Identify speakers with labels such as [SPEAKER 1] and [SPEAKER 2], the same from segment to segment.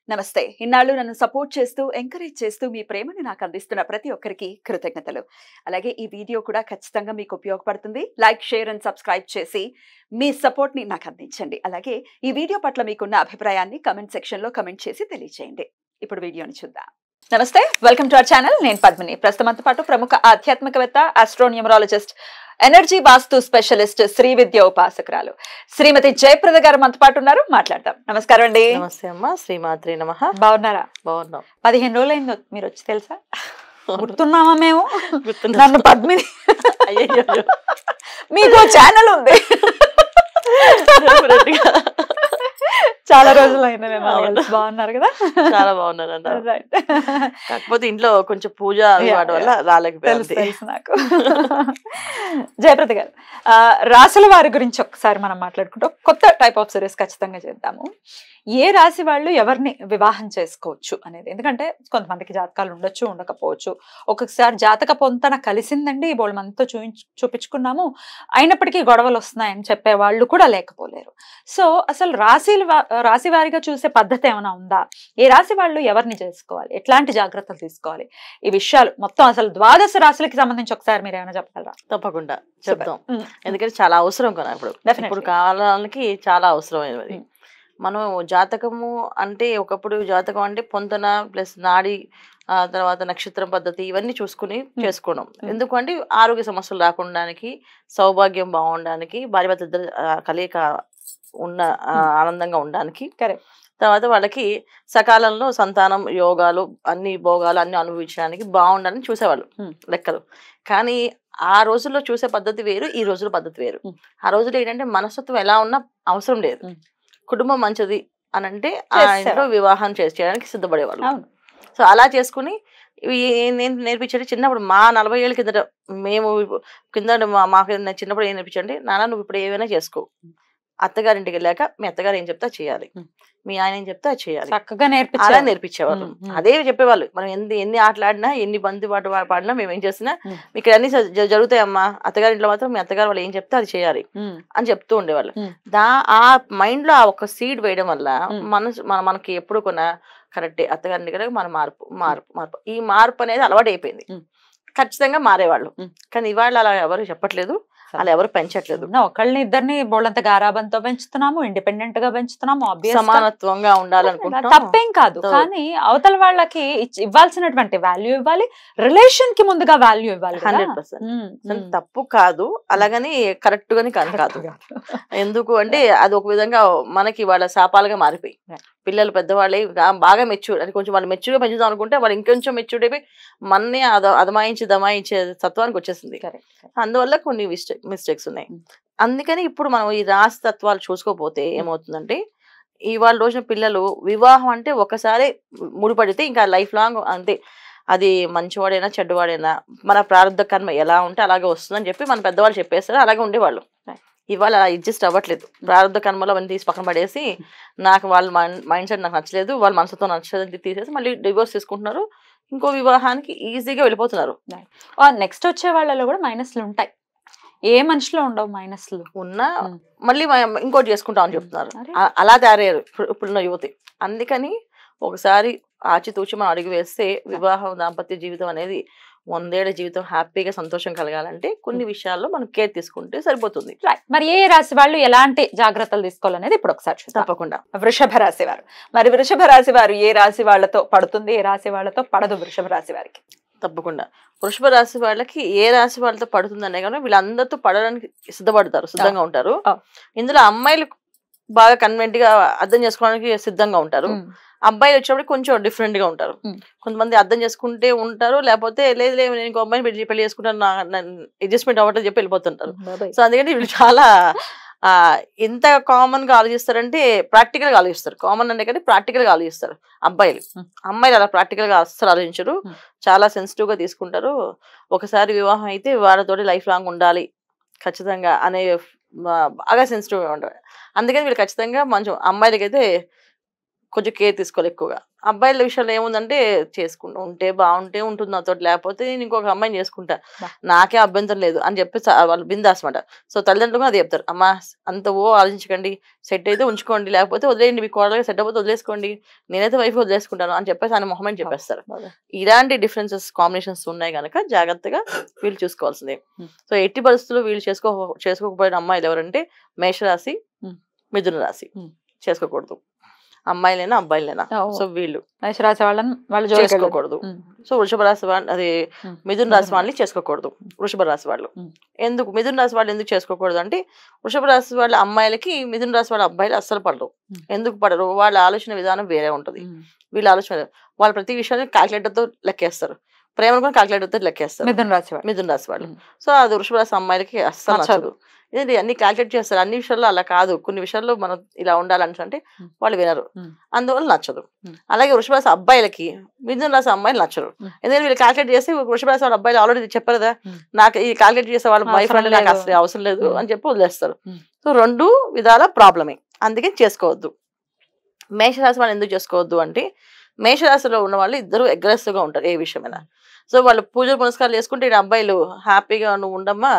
[SPEAKER 1] నమస్తే. ఇన్నాళ్ళు నన్ను సపోర్ట్ చేస్తూ, ఎంకరేజ్ చేస్తూ మీ ప్రేమని నాకు అందిస్తున్న ప్రతి ఒక్కరికి కృతజ్ఞతలు. అలాగే ఈ వీడియో కూడా ఖచ్చితంగా మీకు ఉపయోగపడుతుంది. లైక్, షేర్ అండ్ సబ్స్క్రైబ్ చేసి మీ సపోర్ట్‌ని నాకు అందించండి. అలాగే ఈ వీడియో పట్ల మీకున్న అభిప్రాయాన్ని కామెంట్ సెక్షన్‌లో కామెంట్ చేసి తెలియజేయండి. ఇప్పుడు వీడియోని చూద్దాం. నమస్తే, వెల్కమ్ టు అవర్ ఛానల్. నేను పద్మిని. ప్రస్తుతంతో పాటు ప్రముఖ ఆధ్యాత్మికవేత్త, ఆస్ట్రోన్యూమరాలజిస్ట్, ఎనర్జీ వాస్తు స్పెషలిస్ట్, శ్రీ విద్య ఉపాసకురాలు శ్రీమతి జయప్రద గారు మనతో పాటు ఉన్నారు. మాట్లాడదాం. నమస్కారం అండి.
[SPEAKER 2] నమస్తే అమ్మా. శ్రీమాత్రే నమః.
[SPEAKER 1] బాగున్నారా?
[SPEAKER 2] బాగున్నాం.
[SPEAKER 1] 15 రోజులైంది మీరు వచ్చి, తెలుసా? గుర్తున్నామా మేము? నన్ను పద్మిని.
[SPEAKER 2] అయ్యయ్యో,
[SPEAKER 1] మీకు ఛానల్ ఉంది. చాలా రోజులైంది మేము బాగున్నారు కదా?
[SPEAKER 2] చాలా బాగున్నానండి. కాకపోతే ఇంట్లో కొంచెం పూజ అలవాటు వల్ల రాలేకపోయింది.
[SPEAKER 1] తెలుసు నాకు. జయప్రద గారు, రాశుల వారి గురించి ఒకసారి మనం మాట్లాడుకుంటాం. కొత్త టైప్ ఆఫ్ సిరీస్ ఖచ్చితంగా చేద్దాము. ఏ రాశి వాళ్ళు ఎవరిని వివాహం చేసుకోవచ్చు అనేది, ఎందుకంటే కొంతమందికి జాతకాలు ఉండొచ్చు, ఉండకపోవచ్చు. ఒక్కొక్కసారి జాతక పొంతన కలిసిందండి, బోళ్ళు మనతో చూపించుకున్నాము, అయినప్పటికీ గొడవలు వస్తున్నాయని చెప్పే వాళ్ళు కూడా లేకపోలేరు. సో అసలు రాశి వారిగా చూసే పద్ధతి ఏమైనా ఉందా? ఏ రాశి వాళ్ళు ఎవరిని చేసుకోవాలి, ఎట్లాంటి జాగ్రత్తలు తీసుకోవాలి, ఈ విషయాలు మొత్తం అసలు 12 రాశులకి సంబంధించి ఒకసారి మీరు ఏమైనా చెప్పగలరా?
[SPEAKER 2] తప్పకుండా చెప్తాం. ఎందుకంటే చాలా అవసరం కదా ఇప్పుడు కాలానికి చాలా అవసరమైనది. మనం జాతకము అంటే, ఒకప్పుడు జాతకం అంటే పొంతన ప్లస్ నాడి, తర్వాత నక్షత్రం పద్ధతి, ఇవన్నీ చూసుకుని చేసుకోవడం. ఎందుకంటే ఆరోగ్య సమస్యలు రాకుండానికి, సౌభాగ్యం బాగుండడానికి, భార్యాభర్త ఇద్దరు కలయిక ఆనందంగా ఉండడానికి, తర్వాత వాళ్ళకి సకాలంలో సంతానం, యోగాలు, అన్ని భోగాలు అన్ని అనుభవించడానికి బాగుండాలని చూసేవాళ్ళు లెక్కలు. కానీ ఆ రోజుల్లో చూసే పద్ధతి వేరు, ఈ రోజుల పద్ధతి వేరు. ఆ రోజుల్లో ఏంటంటే మనస్తత్వం ఎలా ఉన్నా అవసరం లేదు, కుటుంబం మంచిది అని అంటే ఆ ఇంట్లో వివాహం చేయడానికి సిద్ధపడేవాళ్ళు. సో అలా చేసుకుని నేను నేర్పించండి. చిన్నప్పుడు మా 40 ఏళ్ళ కిందట మేము మాకు చిన్నప్పుడు ఏం నేర్పించండి, నాన్న నువ్వు ఇప్పుడు ఏమైనా చేసుకో, అత్తగారింటికి వెళ్ళాక మీ అత్తగారు ఏం చెప్తా చేయాలి, మీ ఆయన ఏం చెప్తే అది చేయాలి,
[SPEAKER 1] చక్కగా
[SPEAKER 2] అలా నేర్పించేవాళ్ళు. అదే చెప్పేవాళ్ళు. మనం ఎన్ని ఆటలాడినా, ఎన్ని బంతి పాట పాడినా, మేము ఏం చేసినా ఇక్కడ అన్ని జరుగుతాయమ్మా, అత్తగారింట్లో మాత్రం మీ అత్తగారు వాళ్ళు ఏం చెప్తే అది చేయాలి అని చెప్తూ ఉండేవాళ్ళు. ఆ మైండ్ లో ఆ ఒక సీడ్ వేయడం వల్ల మనకి ఎప్పుడు కొన్నా కరెక్టే, అత్తగారింటి కదా మన మార్పు ఈ మార్పు అనేది అలవాటు అయిపోయింది. ఖచ్చితంగా మారేవాళ్ళు. కానీ ఇవాళ అలా ఎవరు చెప్పట్లేదు, అలా ఎవరు పెంచట్లేదు.
[SPEAKER 1] ఒకళ్ళని ఇద్దరిని బోళ్ళంత గారాబంతో పెంచుతున్నాము, ఇండిపెండెంట్ గా పెంచుతున్నాము,
[SPEAKER 2] సమానత్వంగా ఉండాలనుకుంటున్నాం.
[SPEAKER 1] తప్పేం కాదు. కానీ అవతల వాళ్ళకి ఇవ్వాల్సినటువంటి వాల్యూ ఇవ్వాలి, రిలేషన్ కి ముందుగా వాల్యూ ఇవ్వాలి.
[SPEAKER 2] 100% తప్పు కాదు, అలాగని కరెక్ట్ గాని కాదు. ఎందుకు అంటే అది ఒక విధంగా మనకి వాళ్ళ శాపాలుగా మారిపోయి, పిల్లలు పెద్దవాళ్ళే బాగా మెచ్యూర్ అని కొంచెం వాళ్ళు మెచ్యూర్గా పెంచుదాం అనుకుంటే వాళ్ళు ఇంకొంచెం మెచ్యూర్ అయిపోయి మనని దమాయించే తత్వానికి వచ్చేసింది. అందువల్ల కొన్ని మిస్టేక్స్ ఉన్నాయి. అందుకని ఇప్పుడు మనం ఈ రాశి తత్వాలు చూసుకోకపోతే ఏమవుతుందంటే, ఇవాళ రోజున పిల్లలు వివాహం అంటే ఒకసారి ముడిపడితే ఇంకా లైఫ్ లాంగ్ అంతే. అది మంచివాడైనా చెడ్డవాడైనా మన ప్రారంభ కర్మ ఎలా ఉంటే అలాగే వస్తుందని చెప్పి మన పెద్దవాళ్ళు చెప్పేస్తారు, అలాగే ఉండేవాళ్ళు. ఇవాళ అలా అడ్జస్ట్ అవ్వట్లేదు. ప్రారంభ కర్మలో అవన్నీ తీసి పక్కన పడేసి, నాకు వాళ్ళ మైండ్ సెట్ నాకు నచ్చలేదు, వాళ్ళ మనసుతో నచ్చలేదు తీసేసి మళ్ళీ డివోర్స్ తీసుకుంటున్నారు, ఇంకో వివాహానికి ఈజీగా వెళ్ళిపోతున్నారు.
[SPEAKER 1] నెక్స్ట్ వచ్చే వాళ్ళలో కూడా మైనస్లు ఉంటాయి, ఏ మనిషిలో ఉండవు మైనస్లు
[SPEAKER 2] ఉన్నా మళ్ళీ ఇంకోటి చేసుకుంటాం అని చెప్తున్నారు. అలా తయారయ్యారు ఇప్పుడున్న యువతి. అందుకని ఒకసారి ఆచితూచి మనం అడుగు వేస్తే వివాహం, దాంపత్య జీవితం అనేది 100 ఏళ్ల జీవితం హ్యాపీగా సంతోషం కలగాలంటే కొన్ని విషయాల్లో మనం కేర్ తీసుకుంటే సరిపోతుంది.
[SPEAKER 1] మరి ఏ రాశి వాళ్ళు ఎలాంటి జాగ్రత్తలు తీసుకోవాలనేది ఇప్పుడు ఒకసారి
[SPEAKER 2] తప్పకుండా.
[SPEAKER 1] వృషభ రాశి వారు, మరి వృషభ రాశి వారు ఏ రాశి వాళ్ళతో పడుతుంది, ఏ రాశి వాళ్ళతో పడదు వృషభ రాశి వారికి?
[SPEAKER 2] తప్పకుండా వృషభ రాశి వాళ్ళకి ఏ రాశి వాళ్ళతో పడుతుందనే కానీ వీళ్ళందరితో పడడానికి సిద్ధంగా ఉంటారు. ఇందులో అమ్మాయిలు బాగా కన్వెంట్ గా అర్థం చేసుకోవడానికి సిద్ధంగా ఉంటారు, అబ్బాయిలు వచ్చినప్పుడు కొంచెం డిఫరెంట్ గా ఉంటారు. కొంతమంది అర్థం చేసుకుంటే ఉంటారు, లేకపోతే లేదు నేను ఇంకో అబ్బాయిని పెళ్లి చేసుకుంటాను, అడ్జస్ట్మెంట్ అవ్వట్లేదు చెప్పి వెళ్ళిపోతుంటారు. సో అందుకని వీళ్ళు చాలా ఎంత కామన్ గా ఆలోచిస్తారంటే ప్రాక్టికల్ గా ఆలోచిస్తారు. కామన్ అంటే కానీ ప్రాక్టికల్ గా ఆలోచిస్తారు. అమ్మాయిలు అలా ప్రాక్టికల్ గా అస్సలు ఆలోచించరు, చాలా సెన్సిటివ్ గా తీసుకుంటారు. ఒకసారి వివాహం అయితే వాళ్ళతోటి లైఫ్ లాంగ్ ఉండాలి ఖచ్చితంగా అనే బాగా సెన్సిటివ్ గా ఉంటారు. అందుకని వీళ్ళు ఖచ్చితంగా మంచి అమ్మాయిలకైతే కొంచెం కేర్ తీసుకోవాలి ఎక్కువగా. అబ్బాయిల విషయంలో ఏముందంటే చేసుకుంటూ ఉంటే బాగుంటే ఉంటుంది నాతో, లేకపోతే నేను ఇంకొక అమ్మాయిని చేసుకుంటా, నాకే అభ్యంతరం లేదు అని చెప్పి వాళ్ళు బిందాస్ మాట. సో తల్లిదండ్రులు కూడా అది చెప్తారు, అమ్మా అంత ఆలోచించకండి, సెట్ అయితే ఉంచుకోండి, లేకపోతే వదిలేయండి, మీ కోడలుగా సెట్ అయిపోతే వదిలేసుకోండి, నేనైతే వైఫ్ వదిలేసుకుంటాను అని చెప్పేసి ఆయన మొహమని చెప్పేస్తారు. ఇలాంటి డిఫరెన్సెస్ కాంబినేషన్స్ ఉన్నాయి కనుక జాగ్రత్తగా వీళ్ళు చూసుకోవాల్సిందే. సో ఎట్టి పరిస్థితుల్లో వీళ్ళు చేసుకోకపోయిన అమ్మాయిలు ఎవరంటే మేషరాశి, మిథున రాశి చేసుకోకూడదు. అమ్మాయిలైనా అబ్బాయిలైనా. సో వీళ్ళు
[SPEAKER 1] మేషరాశి వాళ్ళని వాళ్ళు
[SPEAKER 2] చేసుకోకూడదు. సో వృషభ రాశి వాళ్ళు, అది మిథున రాశి వాళ్ళని చేసుకోకూడదు. వృషభ రాశి వాళ్ళు ఎందుకు, మిథున రాశి వాళ్ళు ఎందుకు చేసుకోకూడదు అంటే, వృషభ రాశి వాళ్ళ అమ్మాయిలకి మిథున రాశి వాళ్ళ అబ్బాయిలు అస్సలు పడరు. ఎందుకు పడరు, వాళ్ళ ఆలోచన విధానం వేరే ఉంటది. వీళ్ళ ఆలోచన, వాళ్ళ ప్రతి విషయాన్ని క్యాల్కులేటర్ తో లెక్కేస్తారు, ప్రేమను కూడా క్యాల్కులేటర్ తో లెక్కేస్తారు మిథున రాశి వాళ్ళు. సో అది వృషభ రాశి అమ్మాయిలకి అస్సలు నచ్చదు. ఇది అన్ని క్యాల్కులేట్ చేస్తారు, అన్ని విషయాల్లో అలా కాదు, కొన్ని విషయాల్లో మనం ఇలా ఉండాలని అంటే వాళ్ళు వినరు, అందువల్ల నచ్చదు. అలాగే వృషభ రాశి అబ్బాయిలకి మిథున రాశి అమ్మాయిలు నచ్చరు, ఎందుకంటే వీళ్ళు క్యాల్కులేట్ చేసి వృషభ రాశి వాళ్ళ అబ్బాయిలు ఆల్రెడీ చెప్పారు కదా, నాకు ఈ క్యాల్కులేట్ చేసే వాళ్ళ బాయ్ ఫ్రెండ్ నాకు అసలు అవసరం లేదు అని చెప్పి వదిలేస్తారు. సో రెండు విధాల ప్రాబ్లమే, అందుకే చేసుకోవద్దు. మేషరాశి వాళ్ళు ఎందుకు చేసుకోవద్దు అంటే, మేషరాశిలో ఉన్న వాళ్ళు ఇద్దరు అగ్రెసివ్ గా ఉంటారు ఏ విషయమైనా. సో వాళ్ళు పూజలు పునస్కారాలు చేసుకుంటే ఈ అబ్బాయిలు హ్యాపీగా నువ్వు ఉండమ్మా,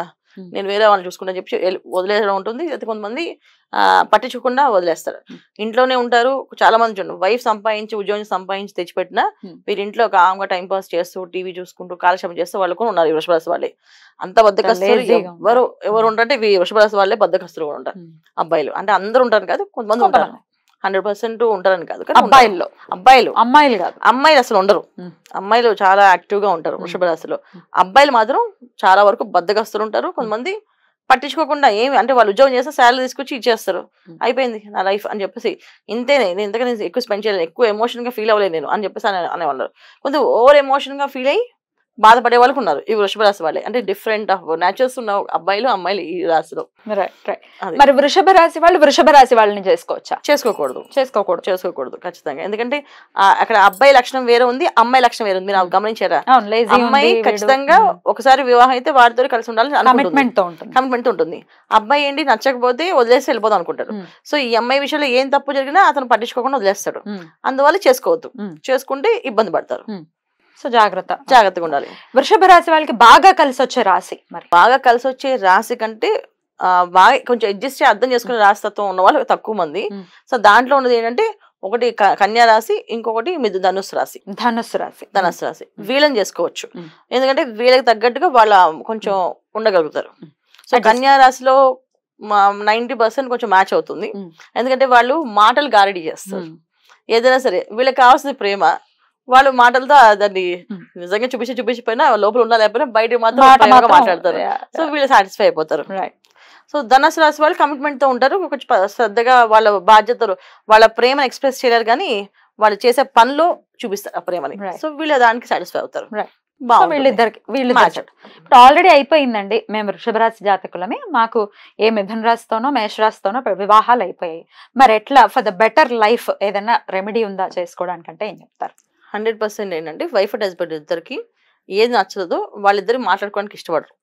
[SPEAKER 2] నేను వేరే వాళ్ళని చూసుకుంటా చెప్పి వదిలేయడం ఉంటుంది. అయితే కొంతమంది పట్టించకుండా వదిలేస్తారు, ఇంట్లోనే ఉంటారు. చాలా మంది చూడండి, వైఫ్ సంపాదించి ఉద్యోగం సంపాదించి తెచ్చిపెట్టినా వీరి ఇంట్లో కామ్గా టైం పాస్ చేస్తూ టీవీ చూసుకుంటూ కాలక్షేపం చేస్తూ వాళ్ళు కూడా ఉన్నారు. ఈ వృషభరాశి వాళ్ళే అంత బద్దకస్తులు ఎవరు ఉంటారంటే వృషభరాశి వాళ్ళే బద్దకస్తులు కూడా ఉంటారు. అబ్బాయిలు అంటే అందరూ ఉంటారు కాదు, కొంతమంది ఉంటారు, 100% ఉంటారని కాదు. అమ్మాయిలు కాదు, అమ్మాయిలు అసలు ఉండరు. అమ్మాయిలు చాలా యాక్టివ్ గా ఉంటారు వృషభ రాశిలో. అబ్బాయిలు మాత్రం చాలా వరకు బద్దకస్తులు ఉంటారు. కొంతమంది పట్టించుకోకుండా ఏమి అంటే వాళ్ళు ఉద్యోగం చేస్తే శాలరీ తీసుకొచ్చి ఇచ్చేస్తారు, అయిపోయింది నా లైఫ్ అని చెప్పేసి, ఇంతేనే, నేను ఇంతగా నేను ఎక్కువ స్పెండ్ చేయలేను, ఎక్కువ ఎమోషన్ గా ఫీల్ అవ్వలేదు నేను అని చెప్పేసి అనేవాళ్ళు. కొంచెం ఓవర్ ఎమోషన్ గా ఫీల్ అయ్యి బాధపడే వాళ్ళకు ఉన్నారు ఈ వృషభ రాశి వాళ్ళే. అంటే డిఫరెంట్ ఆఫ్ నేచర్స్ ఉన్న అబ్బాయిలు అమ్మాయిలు ఈ రాశిలో.
[SPEAKER 1] మరి వృషభ రాశి వాళ్ళు వృషభ రాశి వాళ్ళని చేసుకోవచ్చా?
[SPEAKER 2] చేసుకోకూడదు ఖచ్చితంగా. ఎందుకంటే అక్కడ అబ్బాయి లక్షణం వేరే ఉంది, అమ్మాయి లక్షణం వేరే ఉంది. మీరు గమనించారా? అమ్మాయి ఖచ్చితంగా ఒకసారి వివాహం అయితే వాడితో కలిసి ఉండాలని కమిట్మెంట్ ఉంటుంది. అబ్బాయి ఏంటి నచ్చకపోతే వదిలేసి వెళ్ళిపోదాం అనుకుంటారు. సో ఈ అమ్మాయి విషయంలో ఏం తప్పు జరిగినా అతను పట్టించుకోకుండా వదిలేస్తాడు. అందువల్ల చేసుకోవద్దు, చేసుకుంటే ఇబ్బంది పడతారు.
[SPEAKER 1] సో జాగ్రత్తగా
[SPEAKER 2] ఉండాలి.
[SPEAKER 1] వృషభ రాశి వాళ్ళకి బాగా కలిసి వచ్చే రాశి, మరి
[SPEAKER 2] బాగా కలిసి వచ్చే రాశి కంటే బాగా కొంచెం అడ్జస్ట్ అర్థం చేసుకునే రాశితత్వం ఉన్న వాళ్ళు తక్కువ మంది. సో దాంట్లో ఉన్నది ఏంటంటే, ఒకటి కన్యా రాశి, ఇంకొకటి ధనుస్సు రాశి. వీళ్ళని చేసుకోవచ్చు, ఎందుకంటే వీళ్ళకి తగ్గట్టుగా వాళ్ళ కొంచెం ఉండగలుగుతారు. సో కన్యా రాశిలో 90% కొంచెం మ్యాచ్ అవుతుంది, ఎందుకంటే వాళ్ళు మాటలు గారడీ చేస్తారు. ఏదైనా సరే వీళ్ళకి కావాల్సిన ప్రేమ, వాళ్ళు మాటలతో దాన్ని నిజంగా చూపించిపోయినా లోపల ఉన్నా లేకపోయినా బయట మాత్రం మాట్లాడతారు. సో వీళ్ళు సాటిస్ఫై అయిపోతారు. సో ధనుసు రాశి వాళ్ళు కమిట్మెంట్ తో ఉంటారు, కొంచెం శ్రద్ధగా వాళ్ళ బాధ్యతలు, వాళ్ళ ప్రేమను ఎక్స్ప్రెస్ చేయలేరు కానీ వాళ్ళు చేసే పనిలో చూపిస్తారు ఆ ప్రేమని. సో వీళ్ళు దానికి సాటిస్ఫై అవుతారు.
[SPEAKER 1] ఇప్పుడు ఆల్రెడీ అయిపోయిందండి, మేము వృషభ రాశి జాతకులమే, మాకు ఏ మిథున రాశితోనో మేషరాశితోనో వివాహాలు అయిపోయాయి, మరి ఎట్లా ఫర్ ద బెటర్ లైఫ్ ఏదైనా రెమెడీ ఉందా చేసుకోవడానికంటే ఏం చెప్తారు?
[SPEAKER 2] 100% ఏంటంటే, వైఫ్ అండ్ హస్బెండ్ ఇద్దరికి ఏది నచ్చదో వాళ్ళిద్దరు మాట్లాడుకోవడానికి ఇష్టపడరు.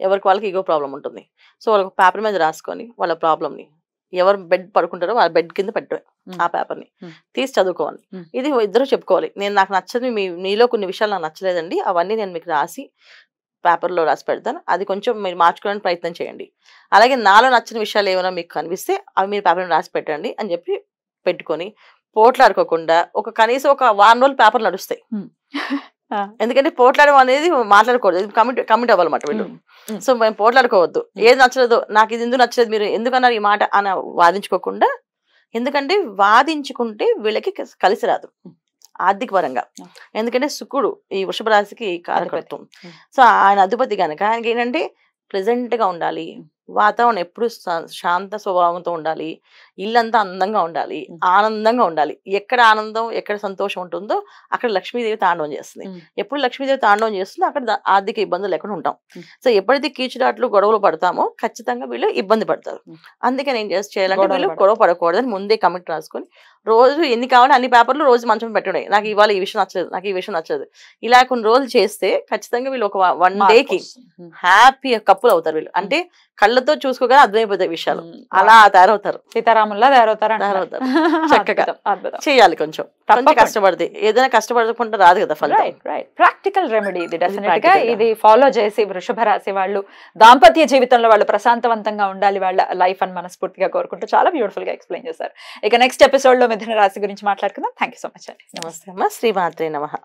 [SPEAKER 2] ఎవరికి వాళ్ళకి ఈగో ప్రాబ్లం ఉంటుంది. సో వాళ్ళకి పేపర్ మీద రాసుకొని వాళ్ళ ప్రాబ్లమ్ని, ఎవరు బెడ్ పడుకుంటారో వాళ్ళ బెడ్ కింద పెట్టే ఆ పేపర్ని తీసి చదువుకోవాలి. ఇది ఇద్దరు చెప్పుకోవాలి, నాకు నచ్చని మీలో కొన్ని విషయాలు నాకు నచ్చలేదండి, అవన్నీ నేను మీకు రాసి పేపర్లో రాసి పెడతాను, అది కొంచెం మీరు మార్చుకోవడానికి ప్రయత్నం చేయండి. అలాగే నాలో నచ్చిన విషయాలు ఏమైనా మీకు కనిపిస్తే అవి మీరు పేపర్ని రాసి పెట్టండి అని చెప్పి పెట్టుకొని పోట్లాడుకోకుండా కనీసం ఒక 1 రోజులు పేపర్లు నడుస్తాయి. ఎందుకంటే పోట్లాడడం అనేది మాట్లాడకూడదు, కమిట్ అవ్వాలన్నమాట వీళ్ళు. సో మేము పోట్లాడుకోవద్దు, ఏది నచ్చలేదో, నాకు ఇది ఎందుకు నచ్చలేదు, మీరు ఎందుకన్నారు ఈ మాట అని వాదించుకోకుండా, ఎందుకంటే వాదించుకుంటే వీళ్ళకి కలిసి రాదు ఆర్థిక పరంగా. ఎందుకంటే శుక్రుడు ఈ వృషభ రాశికి కారకత్వం. సో ఆయన అధిపతి కనుక ఆయనకి ఏంటంటే ప్లెజెంట్ గా ఉండాలి, వాతావరణం ఎప్పుడు శాంత స్వభావంతో ఉండాలి, ఇల్లంతా అందంగా ఉండాలి, ఆనందంగా ఉండాలి. ఎక్కడ ఆనందం, ఎక్కడ సంతోషం ఉంటుందో అక్కడ లక్ష్మీదేవి తాండవం చేస్తుంది. ఎప్పుడు లక్ష్మీదేవి తాండవం చేస్తుందో అక్కడ ఆర్థిక ఇబ్బందులు లేకుండా ఉంటాం. సో ఎప్పుడైతే కీచుడాట్లు గొడవలు పడతామో ఖచ్చితంగా వీళ్ళు ఇబ్బంది పడతారు. అందుకే నేను చేయాలంటే వీళ్ళు గొడవ పడకూడదని ముందే కమిట్ రాసుకొని రోజు ఎన్ని కావాలి అన్ని పేపర్లు రోజు మంచం పెట్టండి, నాకు ఇవాళ ఈ విషయం నచ్చలేదు, నాకు ఈ విషయం నచ్చలేదు, ఇలా కొన్ని రోజులు చేస్తే ఖచ్చితంగా వీళ్ళు ఒక 1 డేకి హ్యాపీ కప్పులు అవుతారు వీళ్ళు. అంటే కళ్ళ కళ్ళతో చూసుకోగానే అర్థమైపోతాయి విషయాలు, అలా తయారవుతారు,
[SPEAKER 1] సీతారాముల్లా తయారవుతారు.
[SPEAKER 2] చక్కగా చేయాలి, కొంచెం కష్టపడితే ఏదైనా కష్టపడకుండా రాదు కదా ఫలితం.
[SPEAKER 1] ప్రాక్టికల్ రెమెడీ ఇది డెఫినెట్ గా. ఇది ఫాలో చేసి వృషభ రాశి వాళ్ళు దాంపత్య జీవితంలో వాళ్ళు ప్రశాంతవంతంగా ఉండాలి వాళ్ళ లైఫ్ అని మనస్ఫూర్తిగా కోరుకుంటూ చాలా బ్యూటిఫుల్ గా ఎక్స్ప్లెయిన్ చేశారు. ఇక నెక్స్ట్ ఎపిసోడ్ లో మిథున రాశి గురించి మాట్లాడుకుందాం. థ్యాంక్ యూ సో మచ్ అండి.
[SPEAKER 2] నమస్తే అమ్మ. శ్రీమాత్రే నమః.